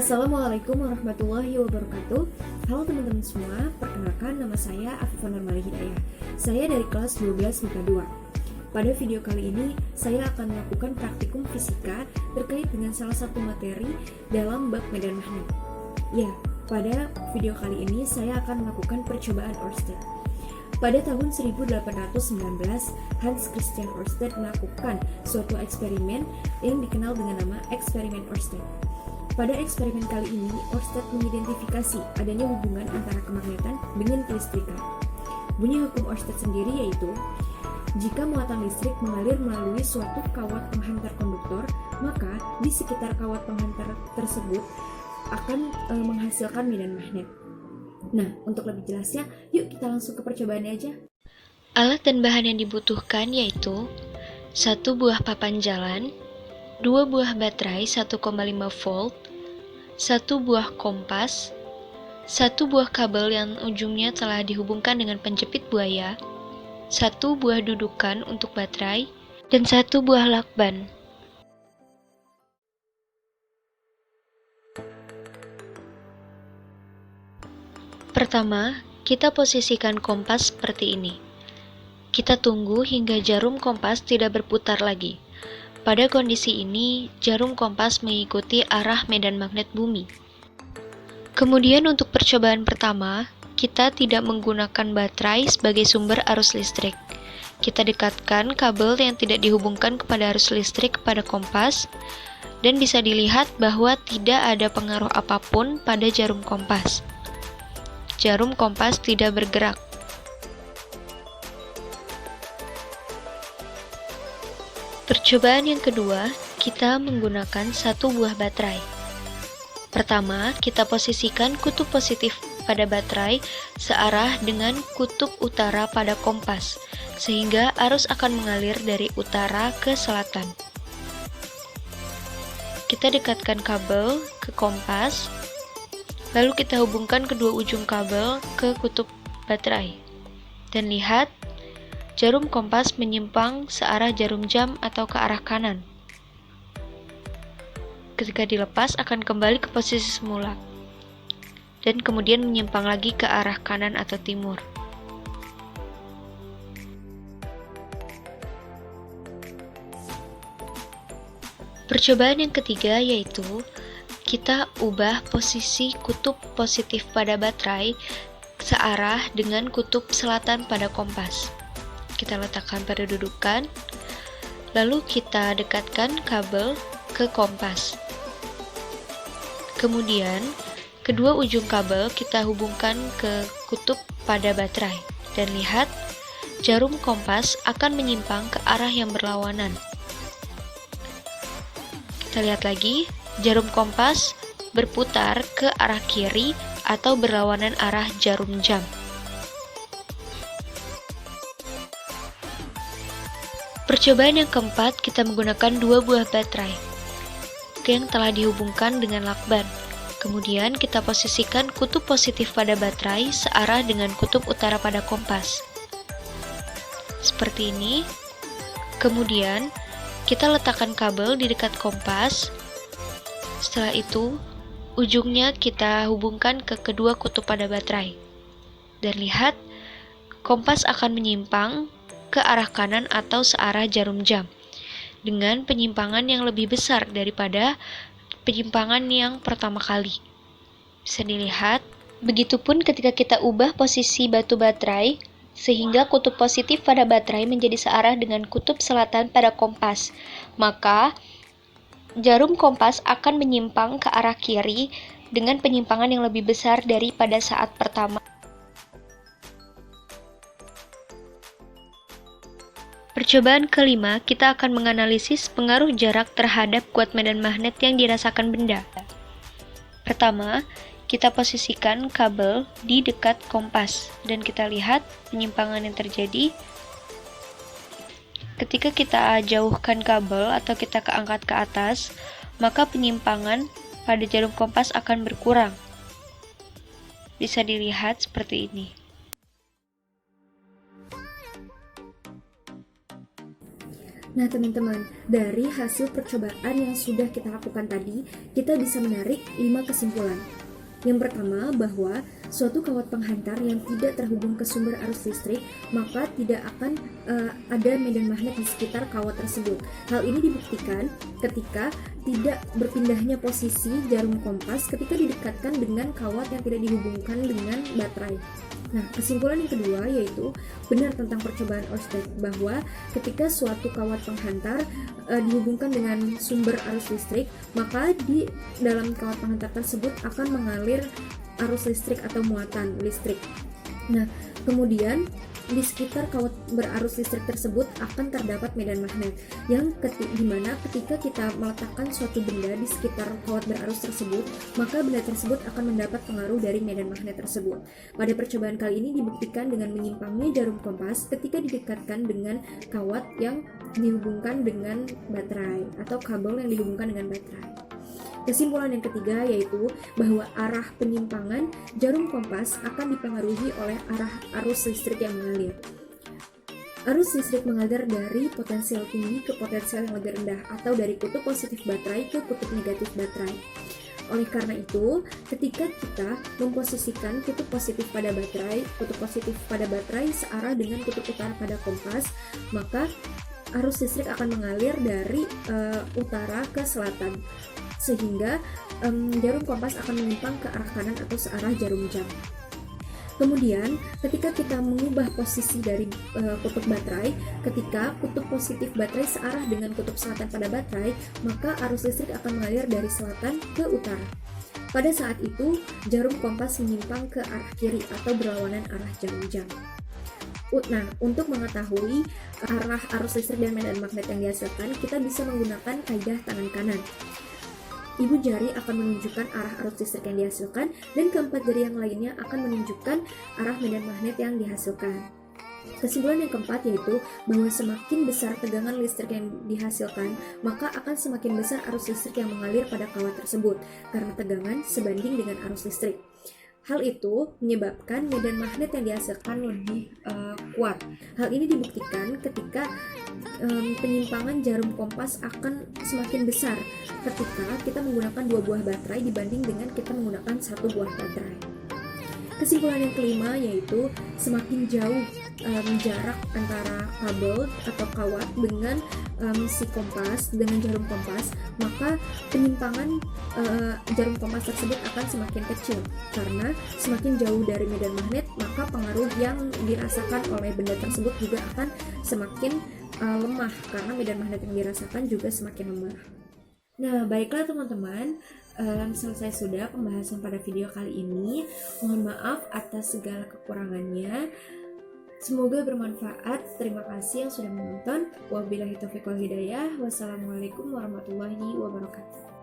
Assalamualaikum warahmatullahi wabarakatuh. Halo teman-teman semua, perkenalkan nama saya Afifah Nurmali Hidayah. Saya dari kelas 12 MIPA 2. Pada video kali ini, saya akan melakukan praktikum fisika terkait dengan salah satu materi dalam bab medan magnet. Ya, pada video kali ini saya akan melakukan percobaan Ørsted. Pada tahun 1819, Hans Christian Ørsted melakukan suatu eksperimen yang dikenal dengan nama eksperimen Ørsted. Pada eksperimen kali ini, Ørsted mengidentifikasi adanya hubungan antara kemagnetan dengan kelistrikan. Bunyi hukum Ørsted sendiri yaitu, jika muatan listrik mengalir melalui suatu kawat penghantar konduktor, maka di sekitar kawat penghantar tersebut akan menghasilkan medan magnet. Nah, untuk lebih jelasnya, yuk kita langsung ke percobaannya aja. Alat dan bahan yang dibutuhkan yaitu 1 buah papan jalan, 2 buah baterai 1,5 volt, 1 buah kompas, 1 buah kabel yang ujungnya telah dihubungkan dengan penjepit buaya, 1 buah dudukan untuk baterai, dan 1 buah lakban. Pertama, kita posisikan kompas seperti ini. Kita tunggu hingga jarum kompas tidak berputar lagi. Pada kondisi ini, jarum kompas mengikuti arah medan magnet bumi. Kemudian untuk percobaan pertama, kita tidak menggunakan baterai sebagai sumber arus listrik. Kita dekatkan kabel yang tidak dihubungkan kepada arus listrik kepada kompas, dan bisa dilihat bahwa tidak ada pengaruh apapun pada jarum kompas. Jarum kompas tidak bergerak. Percobaan yang kedua, kita menggunakan 1 buah baterai. Pertama, kita posisikan kutub positif pada baterai searah dengan kutub utara pada kompas, sehingga arus akan mengalir dari utara ke selatan. Kita dekatkan kabel ke kompas, lalu kita hubungkan kedua ujung kabel ke kutub baterai. Dan lihat, jarum kompas menyimpang searah jarum jam atau ke arah kanan. Ketika dilepas akan kembali ke posisi semula, dan kemudian menyimpang lagi ke arah kanan atau timur. Percobaan yang ketiga yaitu, kita ubah posisi kutub positif pada baterai searah dengan kutub selatan pada kompas. Kita letakkan pada dudukan, lalu kita dekatkan kabel ke kompas. Kemudian, kedua ujung kabel kita hubungkan ke kutub pada baterai. Dan lihat, jarum kompas akan menyimpang ke arah yang berlawanan. Kita lihat lagi, jarum kompas berputar ke arah kiri atau berlawanan arah jarum jam. Percobaan yang keempat, kita menggunakan 2 buah baterai yang telah dihubungkan dengan lakban. Kemudian kita posisikan kutub positif pada baterai searah dengan kutub utara pada kompas. Seperti ini. Kemudian kita letakkan kabel di dekat kompas. Setelah itu, ujungnya kita hubungkan ke kedua kutub pada baterai. Dan lihat, kompas akan menyimpang ke arah kanan atau searah jarum jam, dengan penyimpangan yang lebih besar daripada penyimpangan yang pertama kali. Bisa dilihat, begitupun ketika kita ubah posisi batu baterai, sehingga kutub positif pada baterai menjadi searah dengan kutub selatan pada kompas, maka jarum kompas akan menyimpang ke arah kiri dengan penyimpangan yang lebih besar daripada saat pertama. Percobaan kelima, kita akan menganalisis pengaruh jarak terhadap kuat medan magnet yang dirasakan benda. Pertama, kita posisikan kabel di dekat kompas, dan kita lihat penyimpangan yang terjadi. Ketika kita jauhkan kabel atau kita angkat ke atas, maka penyimpangan pada jarum kompas akan berkurang. Bisa dilihat seperti ini. Nah teman-teman, dari hasil percobaan yang sudah kita lakukan tadi, kita bisa menarik 5 kesimpulan. Yang pertama, bahwa suatu kawat penghantar yang tidak terhubung ke sumber arus listrik, maka tidak akan ada medan magnet di sekitar kawat tersebut. Hal ini dibuktikan ketika tidak berpindahnya posisi jarum kompas ketika didekatkan dengan kawat yang tidak dihubungkan dengan baterai. Nah, kesimpulan yang kedua yaitu benar tentang percobaan Ørsted bahwa ketika suatu kawat penghantar dihubungkan dengan sumber arus listrik, maka di dalam kawat penghantar tersebut akan mengalir arus listrik atau muatan listrik. Nah, kemudian di sekitar kawat berarus listrik tersebut akan terdapat medan magnet yang dimana ketika kita meletakkan suatu benda di sekitar kawat berarus tersebut, maka benda tersebut akan mendapat pengaruh dari medan magnet tersebut. Pada percobaan kali ini dibuktikan dengan menyimpangnya jarum kompas ketika didekatkan dengan kawat yang dihubungkan dengan baterai atau kabel yang dihubungkan dengan baterai. Kesimpulan yang ketiga yaitu bahwa arah penyimpangan jarum kompas akan dipengaruhi oleh arah arus listrik yang mengalir. Arus listrik mengalir dari potensial tinggi ke potensial yang lebih rendah atau dari kutub positif baterai ke kutub negatif baterai. Oleh karena itu, ketika kita memposisikan kutub positif pada baterai searah dengan kutub utara pada kompas, maka arus listrik akan mengalir dari utara ke selatan, sehingga jarum kompas akan menyimpang ke arah kanan atau searah jarum jam. Kemudian, ketika kita mengubah posisi dari kutub baterai, ketika kutub positif baterai searah dengan kutub selatan pada baterai, maka arus listrik akan mengalir dari selatan ke utara. Pada saat itu, jarum kompas menyimpang ke arah kiri atau berlawanan arah jarum jam. Nah, untuk mengetahui arah arus listrik dan medan magnet yang dihasilkan, kita bisa menggunakan kaidah tangan kanan. Ibu jari akan menunjukkan arah arus listrik yang dihasilkan, dan keempat jari yang lainnya akan menunjukkan arah medan magnet yang dihasilkan. Kesimpulan yang keempat yaitu bahwa semakin besar tegangan listrik yang dihasilkan, maka akan semakin besar arus listrik yang mengalir pada kawat tersebut, karena tegangan sebanding dengan arus listrik. Hal itu menyebabkan medan magnet yang dihasilkan lebih kuat. Hal ini dibuktikan ketika penyimpangan jarum kompas akan semakin besar ketika kita menggunakan 2 buah baterai dibanding dengan kita menggunakan 1 buah baterai. Kesimpulan yang kelima yaitu semakin jauh jarak antara kabel atau kawat dengan si kompas, dengan jarum kompas, maka penyimpangan jarum kompas tersebut akan semakin kecil, karena semakin jauh dari medan magnet, maka pengaruh yang dirasakan oleh benda tersebut juga akan semakin lemah, karena medan magnet yang dirasakan juga semakin lemah. Nah, baiklah teman-teman, selesai sudah pembahasan pada video kali ini. Mohon maaf atas segala kekurangannya. Semoga bermanfaat. Terima kasih yang sudah menonton. Wabillahi taufiq wal hidayah. Wassalamualaikum warahmatullahi wabarakatuh.